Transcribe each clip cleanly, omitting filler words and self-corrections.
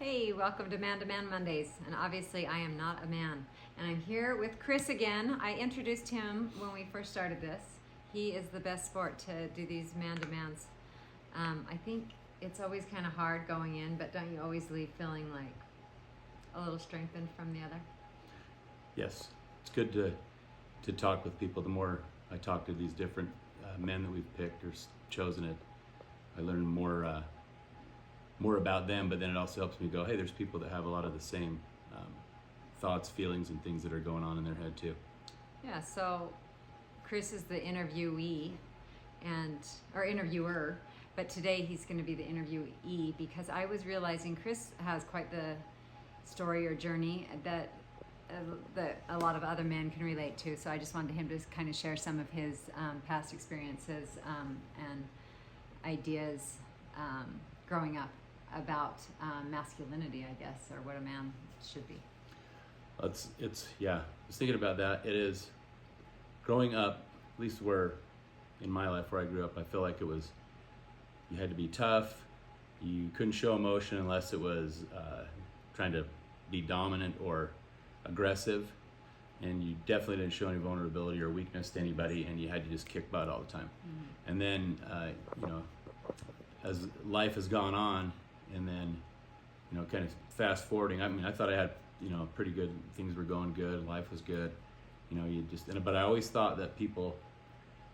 Hey, welcome to Man Mondays. And obviously I am not a man. And I'm here with Chris again. I introduced him when we first started this. He is the best sport to do these man-to-mans. I think it's always kind of hard going in, but don't you always leave feeling like a little strengthened from the other? Yes, it's good to talk with people. The more I talk to these different men that we've picked or chosen it, I learn more about them, but then it also helps me go, hey, there's people that have a lot of the same thoughts, feelings, and things that are going on in their head too. Yeah, so Chris is the interviewee or interviewer, but today he's going to be the interviewee because I was realizing Chris has quite the story or journey that a lot of other men can relate to. So I just wanted him to kind of share some of his past experiences and ideas growing up about masculinity, I guess, or what a man should be. It's I was thinking about that. It is growing up, at least in my life where I grew up, I feel like it was, you had to be tough. You couldn't show emotion unless it was trying to be dominant or aggressive, and you definitely didn't show any vulnerability or weakness to anybody, and you had to just kick butt all the time. Mm-hmm. And then as life has gone on, and then kind of fast forwarding, I mean, I thought I had pretty good, things were going good, life was good, but I always thought that people,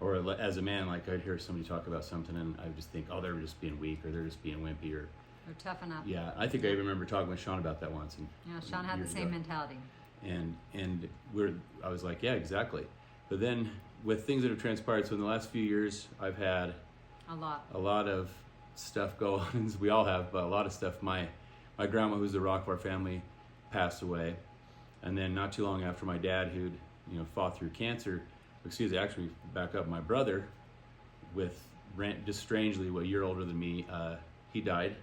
or as a man, like I'd hear somebody talk about something and I would just think, oh, they're just being weak, or they're just being wimpy, or they're tough enough. Yeah, I think I remember talking with Sean about that once. And Sean had the same mentality. And I was like, yeah, exactly. But then with things that have transpired, so in the last few years, I've had a lot of stuff go on. We all have, but a lot of stuff. My grandma, who's the rock of our family, passed away, and then not too long after, my dad, who'd fought through cancer. Actually, back up. My brother, just strangely, a year older than me, he died,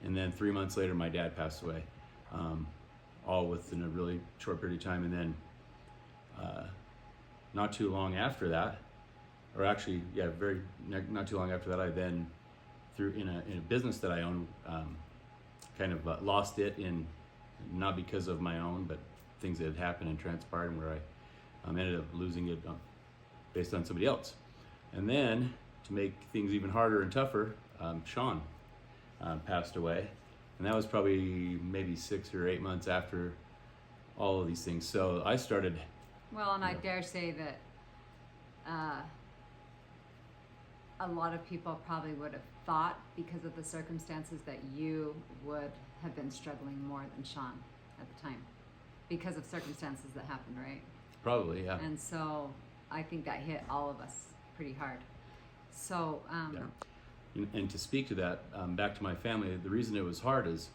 and then 3 months later, my dad passed away. All within a really short period of time, and then not too long after that, or actually, not too long after that, I then, in a business that I own, kind of lost it, not because of my own, but things that had happened and transpired, and where I ended up losing it based on somebody else. And then, to make things even harder and tougher, Sean passed away. And that was probably maybe 6 or 8 months after all of these things. So I started. Well, and I dare say that a lot of people probably would have thought, because of the circumstances, that you would have been struggling more than Sean at the time, because of circumstances that happened, right? Probably, yeah. And so I think that hit all of us pretty hard. So. And to speak to that, back to my family, the reason it was hard is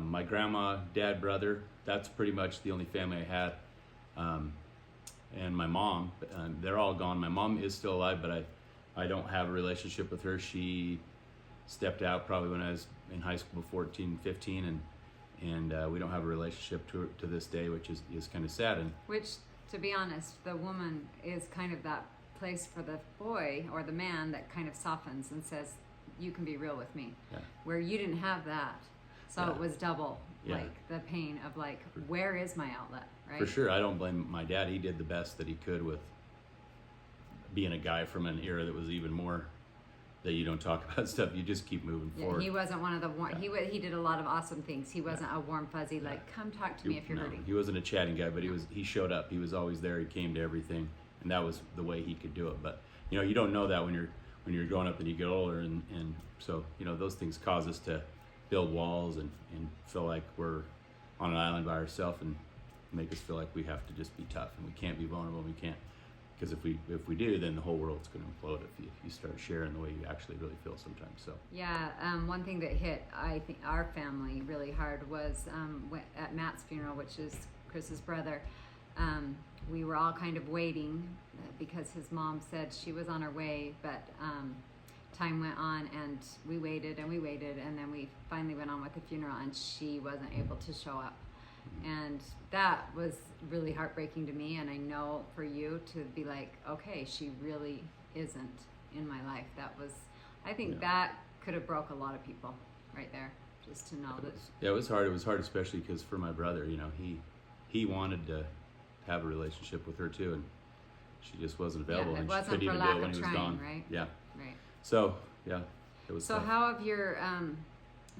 my grandma, dad, brother, that's pretty much the only family I had. And my mom, they're all gone. My mom is still alive, but I don't have a relationship with her. She stepped out probably when I was in high school, 14, 15, and we don't have a relationship to this day, which is kind of sad. Which, to be honest, the woman is kind of that place for the boy or the man that kind of softens and says, you can be real with me. Yeah. Where you didn't have that, so it was double, like the pain of like, where is my outlet, right? For sure. I don't blame my dad. He did the best that he could with being a guy from an era that was even more that you don't talk about stuff, you just keep moving forward. He wasn't one of the he did a lot of awesome things. He wasn't a warm fuzzy like, come talk to me if you're hurting. He wasn't a chatting guy, but he showed up. He was always there. He came to everything. And that was the way he could do it. But you don't know that when you're growing up and you get older, and so those things cause us to build walls and feel like we're on an island by ourselves, and make us feel like we have to just be tough and we can't be vulnerable. We can't, because if we do, then the whole world's going to implode if you start sharing the way you actually really feel sometimes. So one thing that hit, I think, our family really hard was at Matt's funeral, which is Chris's brother. We were all kind of waiting because his mom said she was on her way, but time went on and we waited, and then we finally went on with the funeral, and she wasn't able to show up. And that was really heartbreaking to me, and I know for you to be like, okay, she really isn't in my life. That was, I think that could have broke a lot of people right there. just to know that. Yeah, it was hard. It was hard, especially because for my brother, you know, he wanted to have a relationship with her too, and she just wasn't available, Yeah, it and wasn't she couldn't for even lack do it when of he was trying, gone. right? Yeah. Right. So yeah, it was. So tough. how have your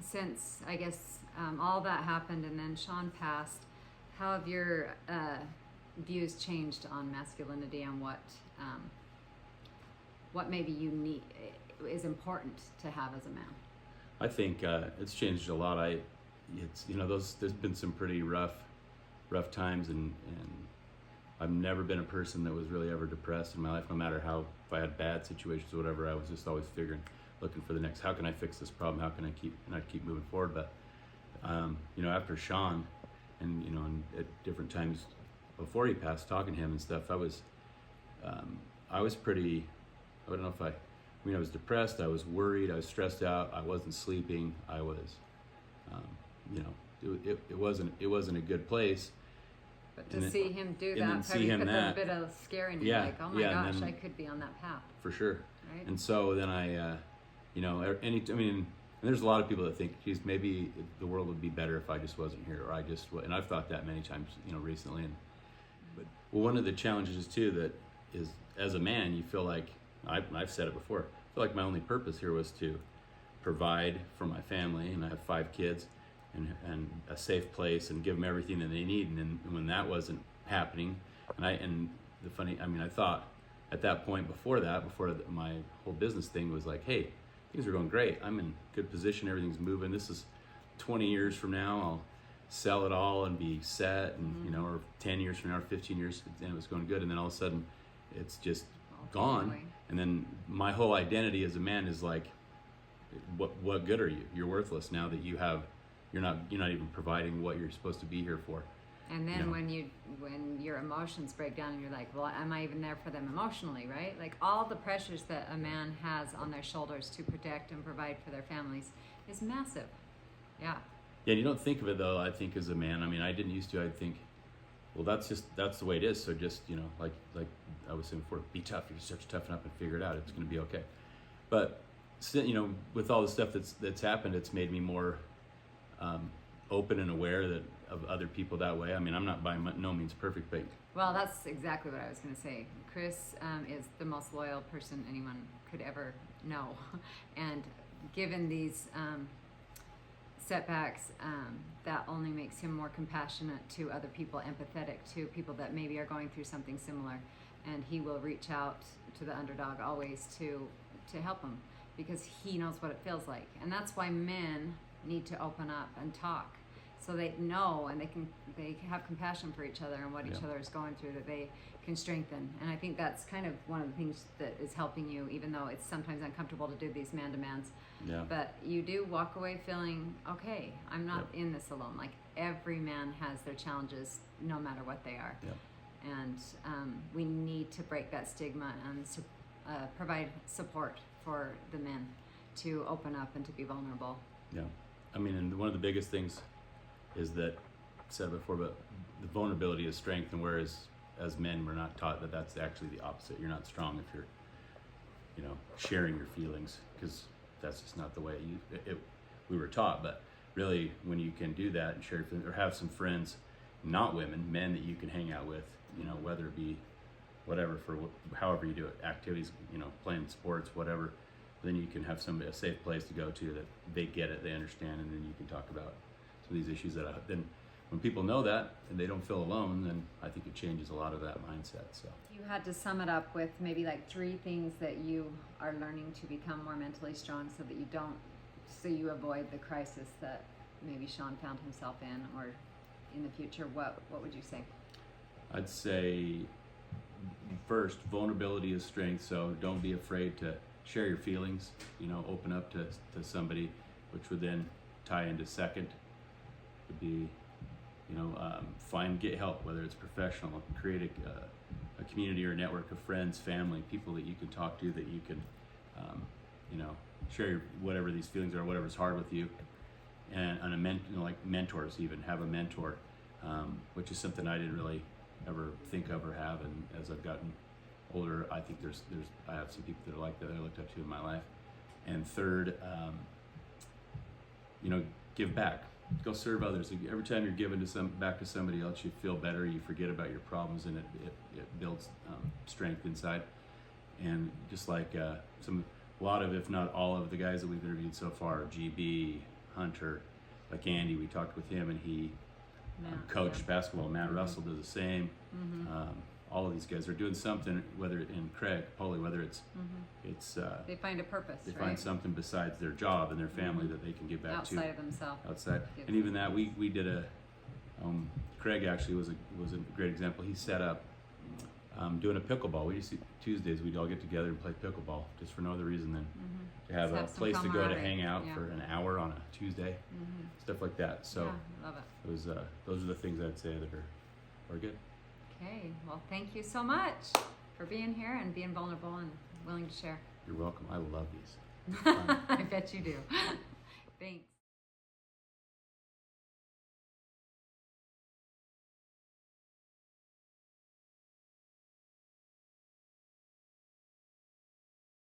since I guess all that happened and then Sean passed, how have your views changed on masculinity and what maybe you need is important to have as a man? I think it's changed a lot. It's you know there's been some pretty rough times, and I've never been a person that was really ever depressed in my life. No matter how, if I had bad situations or whatever, I was just always looking for the next. How can I fix this problem? How can I keep moving forward? But you know, after Sean, and you know, and at different times before he passed, talking to him and stuff, I was pretty. I don't know if I mean, I was depressed, I was worried, I was stressed out, I wasn't sleeping, I was, you know, it wasn't a good place. But to see him do that, see probably him put that, a bit of scare in you, yeah, like, oh my yeah, gosh, then, I could be on that path. For sure. Right? And so then I, you know, and there's a lot of people that think, geez, maybe the world would be better if I just wasn't here, or and I've thought that many times, you know, recently. But one of the challenges too that is, as a man, you feel like, I've said it before, I feel like my only purpose here was to provide for my family, and I have 5 kids, and a safe place, and give them everything that they need. And then when that wasn't happening, I thought at that point before my whole business thing was like, hey, things are going great. I'm in good position. Everything's moving. This is 20 years from now, I'll sell it all and be set, and you know, or 10 years from now, or 15 years, and it was going good. And then all of a sudden, it's just gone. And then my whole identity as a man is like, what good are you? You're worthless now that you're not even providing what you're supposed to be here for. And then you know? when your emotions break down and you're like, well, am I even there for them emotionally, right? Like all the pressures that a man has on their shoulders to protect and provide for their families is massive. Yeah. Yeah, you don't think of it though, I think, as a man. I mean, I didn't used to. I'd think, well, that's the way it is. So just, you know, like I was saying before, be tough. You just have to toughen up and figure it out. It's going to be okay. But, you know, with all the stuff that's happened, it's made me more open and aware of other people that way. I mean, I'm not by no means perfect, but... Well, that's exactly what I was going to say. Chris is the most loyal person anyone could ever know. And given these setbacks, that only makes him more compassionate to other people, empathetic to people that maybe are going through something similar. And he will reach out to the underdog always to help them, because he knows what it feels like. And that's why men need to open up and talk, so they know, and they have compassion for each other and what each other is going through, that they can strengthen. And I think that's kind of one of the things that is helping you, even though it's sometimes uncomfortable to do these man-to-mans. Yeah. But you do walk away feeling, okay, I'm not in this alone. Like every man has their challenges, no matter what they are. Yep. And we need to break that stigma and provide support for the men to open up and to be vulnerable. Yeah. I mean, and one of the biggest things is that, said before, but the vulnerability is strength, and whereas as men we're not taught that that's actually the opposite. You're not strong if you're, you know, sharing your feelings, because that's just not the way we were taught. But really, when you can do that and share, or have some friends, not women, men that you can hang out with, you know, whether it be whatever, for however you do it, activities, you know, playing sports, whatever, then you can have a safe place to go to that they get it, they understand, and then you can talk about some of these issues then when people know that and they don't feel alone, then I think it changes a lot of that mindset. So you had to sum it up with maybe like 3 things that you are learning to become more mentally strong, so that you avoid the crisis that maybe Sean found himself in, or in the future. What would you say? I'd say, first, vulnerability is strength. So don't be afraid to share your feelings, you know, open up to somebody, which would then tie into second, would be, you know, get help, whether it's professional, create a community or a network of friends, family, people that you can talk to, that you can, you know, share whatever these feelings are, whatever's hard with you. And like mentors, even have a mentor, which is something I didn't really ever think of or have. And as I've gotten older, I think I have some people that are like that I looked up to in my life. And third, you know, give back. Go serve others. Every time you're giving back to somebody else, you feel better. You forget about your problems, and it builds strength inside. And just like a lot of, if not all of the guys that we've interviewed so far, GB, Hunter, like Andy, we talked with him, and he coached basketball. Matt Russell does the same. All of these guys are doing something, whether in Craig, Polly, whether it's they find a purpose. They find something besides their job and their family that they can give back to. Outside of themselves. Outside, and even that we did a. Craig actually was a great example. He set up doing a pickleball. We used to, Tuesdays we'd all get together and play pickleball, just for no other reason than to have a place to go to hang out for an hour on a Tuesday, stuff like that. So love it. Those are the things I'd say that are good. Okay, well, thank you so much for being here and being vulnerable and willing to share. You're welcome. I love these. I bet you do. Thanks.